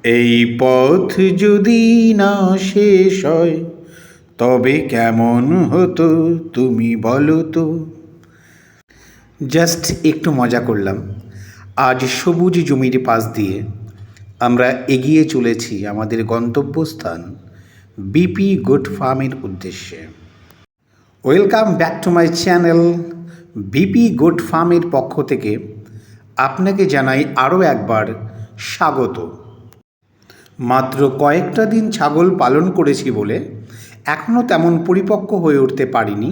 এই পথ যদি না শেষ হয় তবে কেমন হতো তুমি বলো তো। জাস্ট একটু মজা করলাম। আজ সবুজ জমির পাশ দিয়ে আমরা এগিয়ে চলেছি আমাদের গন্তব্যস্থান বিপি গোট ফার্মের উদ্দেশ্যে। Welcome back to my channel. BP goat ফার্মের পক্ষ থেকে আপনাকে জানাই আরও একবার স্বাগত। মাত্র কয়েকটা দিন ছাগল পালন করেছি বলে এখনও তেমন পরিপক্ক হয়ে উঠতে পারিনি।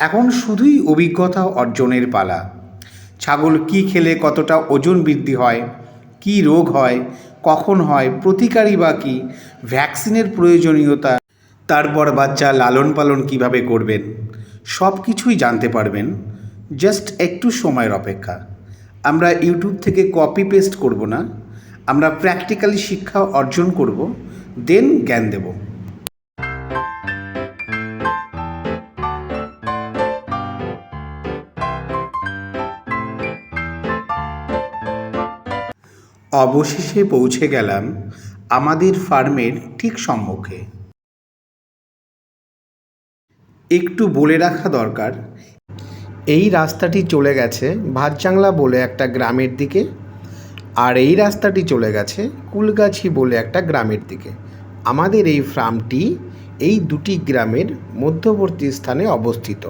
এখন শুধুই অভিজ্ঞতা অর্জনের পালা। ছাগল কি খেলে কতটা ওজন বৃদ্ধি হয়, কি রোগ হয়, কখন হয়, প্রতিকারী বা কী, ভ্যাকসিনের প্রয়োজনীয়তা, তারপর বাচ্চা লালন পালন কীভাবে করবেন, সব কিছুই জানতে পারবেন। জাস্ট একটু সময়ের অপেক্ষা। আমরা ইউটিউব থেকে কপি পেস্ট করব না, আমরা প্র্যাকটিক্যালি শিক্ষা অর্জন করব, দেন জ্ঞান দেব। অবশেষে পৌঁছে গেলাম আমাদের ফার্মের ঠিক সম্মুখে। একটু বলে রাখা দরকার, এই রাস্তাটি চলে গেছে ভাতজাংলা বলে একটা গ্রামের দিকে, আর এই রাস্তাটি চলে গেছে কুলগাছি বলে একটা গ্রামের দিকে। আমাদের এই ফার্মটি এই দুটি গ্রামের মধ্যবর্তী স্থানে অবস্থিত।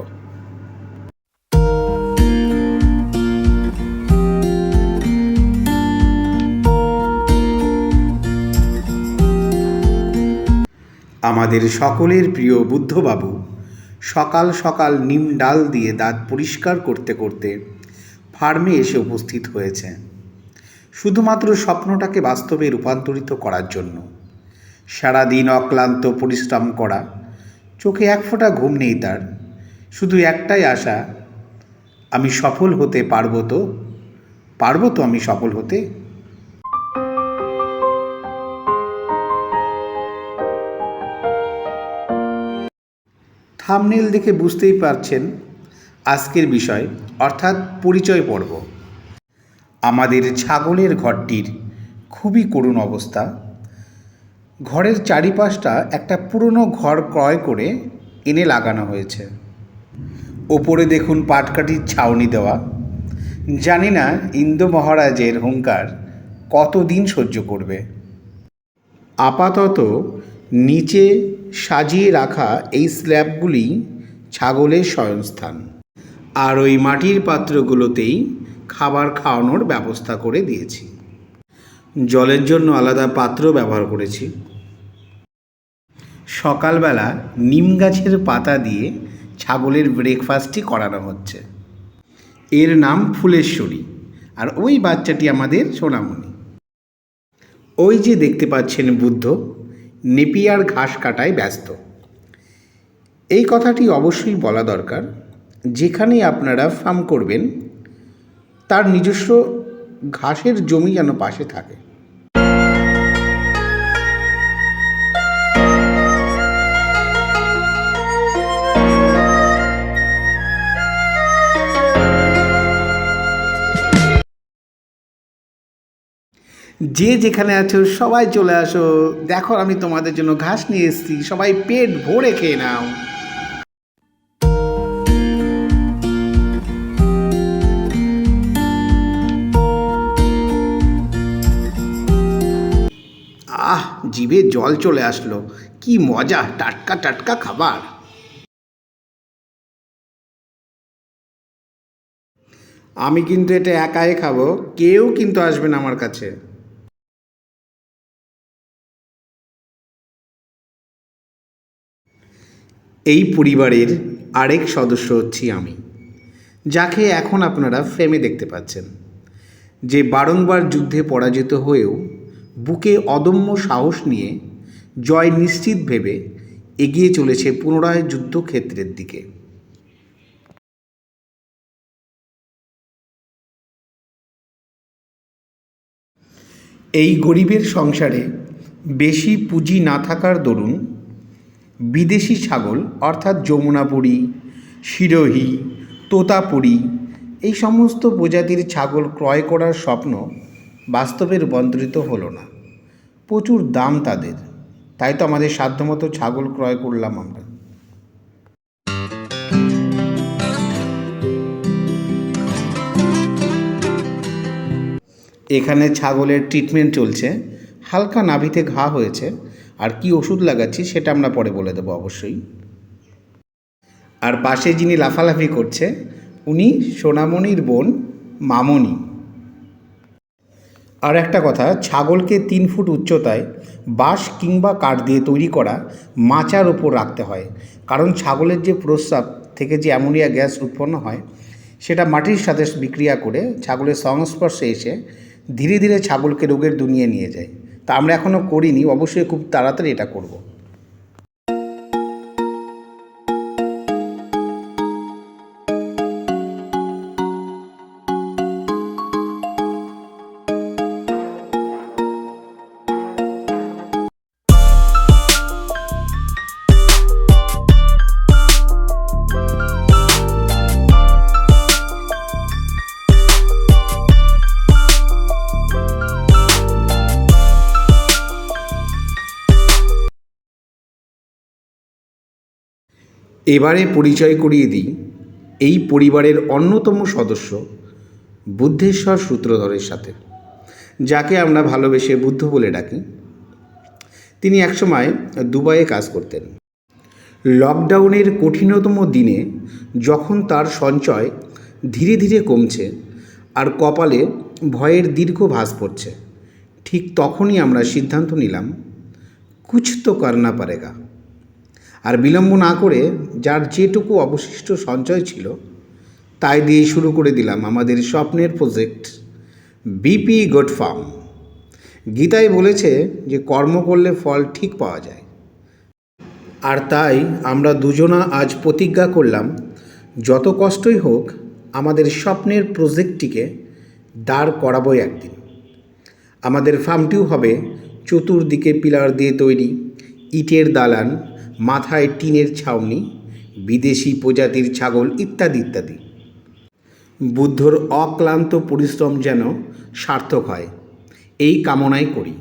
আমাদের সকলের প্রিয় বুদ্ধবাবু সকাল সকাল নিম ডাল দিয়ে দাঁত পরিষ্কার করতে করতে ফার্মে এসে উপস্থিত হয়েছে, শুধুমাত্র স্বপ্নটাকে বাস্তবে রূপান্তরিত করার জন্য। সারাদিন অক্লান্ত পরিশ্রম করা, চোখে এক ফোঁটা ঘুম নেই তার, শুধু একটাই আশা, আমি সফল হতে পারবো তো আমি সফল হতে। থাম্বনেল দেখে বুঝতেই পারছেন আজকের বিষয়, অর্থাৎ পরিচয় পর্ব। আমাদের ছাগলের ঘরটির খুবই করুণ অবস্থা। ঘরের চারিপাশটা একটা পুরনো ঘর ক্রয় করে এনে লাগানো হয়েছে। ওপরে দেখুন পাটকাঠির ছাউনি দেওয়া। জানি না ইন্দু মহারাজের হুঙ্কার কতদিন সহ্য করবে। আপাতত নিচে সাজিয়ে রাখা এই স্ল্যাবগুলি ছাগলের শয়নস্থান, আর ওই মাটির পাত্রগুলোতেই খাবার খাওয়ানোর ব্যবস্থা করে দিয়েছি। জলের জন্য আলাদা পাত্র ব্যবহার করেছি। সকালবেলা নিম গাছের পাতা দিয়ে ছাগলের ব্রেকফাস্টই করানো হচ্ছে। এর নাম ফুলেশ্বরী, আর ওই বাচ্চাটি আমাদের সোনামণি। ওই যে দেখতে পাচ্ছেন বুদ্ধ নেপিয়ার ঘাস কাটায় ব্যস্ত। এই কথাটি অবশ্যই বলা দরকার, যেখানেই আপনারা ফার্ম করবেন তার নিজস্ব ঘাসের জমি যেন পাশে থাকে। যে যেখানে আছো সবাই চলে আসো, দেখো আমি তোমাদের জন্য ঘাস নিয়ে এসেছি, সবাই পেট ভরে খেয়ে নাও। আহ, জিভে জল চলে আসলো, কি মজা, টাটকা টাটকা খাবার। আমি কিন্তু এটা একাই খাবো, কেউ কিন্তু আসবে না আমার কাছে। এই পরিবারের আরেক সদস্য হচ্ছি আমি, যাকে এখন আপনারা ফ্রেমে দেখতে পাচ্ছেন, যে বারংবার যুদ্ধে পরাজিত হয়েও বুকে অদম্য সাহস নিয়ে জয় নিশ্চিত ভেবে এগিয়ে চলেছে পুনরায় যুদ্ধক্ষেত্রের দিকে। এই গরিবের সংসারে বেশি পুঁজি না থাকার দরুন বিদেশি ছাগল অর্থাৎ যমুনাপুরি, সিরোহী, তোতাপুরি এই সমস্ত প্রজাতির ছাগল ক্রয় করার স্বপ্ন বাস্তবে রূপান্তরিত হলো না। প্রচুর দাম তাদের, তাই তো আমাদের সাধ্যমতো ছাগল ক্রয় করলাম আমরা। এখানে ছাগলের ট্রিটমেন্ট চলছে, হালকা নাভিতে ঘা হয়েছে, আর কি ওষুধ লাগাচ্ছি সেটা আমরা পরে বলে দেবো অবশ্যই। আর পাশে যিনি লাফালাফি করছে উনি সোনামণির বোন মামনি। আর একটা কথা, ছাগলকে 3 ফুট উচ্চতায় বাঁশ কিংবা কাঠ দিয়ে তৈরি করা মাচার ওপর রাখতে হয়, কারণ ছাগলের যে প্রস্রাব থেকে যে অ্যামোনিয়া গ্যাস উৎপন্ন হয় সেটা মাটির সাথে বিক্রিয়া করে ছাগলের সংস্পর্শে এসে ধীরে ধীরে ছাগলকে রোগের দুনিয়ায় নিয়ে যায়। তা আমরা এখনও করিনি, অবশ্যই খুব তাড়াতাড়ি এটা করব। এবারে পরিচয় করিয়ে দিই এই পরিবারের অন্যতম সদস্য বুদ্ধেশ্বর সূত্রধরের সাথে, যাকে আমরা ভালোবেসে বুদ্ধ বলে ডাকি। তিনি একসময় দুবাইয়ে কাজ করতেন। লকডাউনের কঠিনতম দিনে যখন তার সঞ্চয় ধীরে ধীরে কমছে আর কপালে ভয়ের দীর্ঘ ভাঁজ পড়ছে, ঠিক তখনই আমরা সিদ্ধান্ত নিলাম কুছ তো করনা পারেগা। আর বিলম্ব না করে যার যেটুকু অবশিষ্ট সঞ্চয় ছিল তাই দিয়ে শুরু করে দিলাম আমাদের স্বপ্নের প্রজেক্ট বিপি গোট ফার্ম। গীতায় বলেছে যে কর্ম করলে ফল ঠিক পাওয়া যায়, আর তাই আমরা দুজনা আজ প্রতিজ্ঞা করলাম যত কষ্টই হোক আমাদের স্বপ্নের প্রজেক্টটিকে দাঁড় করাবোই একদিন। আমাদের ফার্মটিও হবে চতুর্দিকে পিলার দিয়ে তৈরি, ইটের দালান, মাথায় টিনের ছাউনি, বিদেশি প্রজাতির ছাগল ইত্যাদি ইত্যাদি। বুদ্ধর অক্লান্ত পরিশ্রম যেন সার্থক হয় এই কামনাই করি।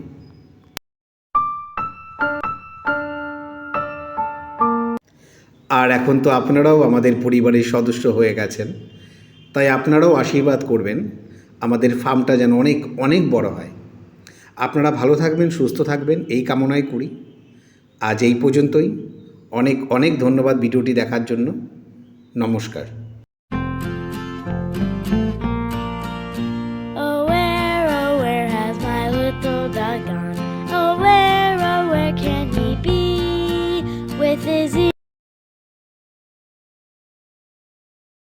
আর এখন তো আপনারাও আমাদের পরিবারের সদস্য হয়ে গেছেন, তাই আপনারাও আশীর্বাদ করবেন আমাদের ফার্মটা যেন অনেক অনেক বড় হয়। আপনারা ভালো থাকবেন, সুস্থ থাকবেন এই কামনাই করি। আজ এই পর্যন্তই। অনেক অনেক ধন্যবাদ ভিডিওটি দেখার জন্য। নমস্কার। Oh, where has my little dog gone? Oh, where can he be? With his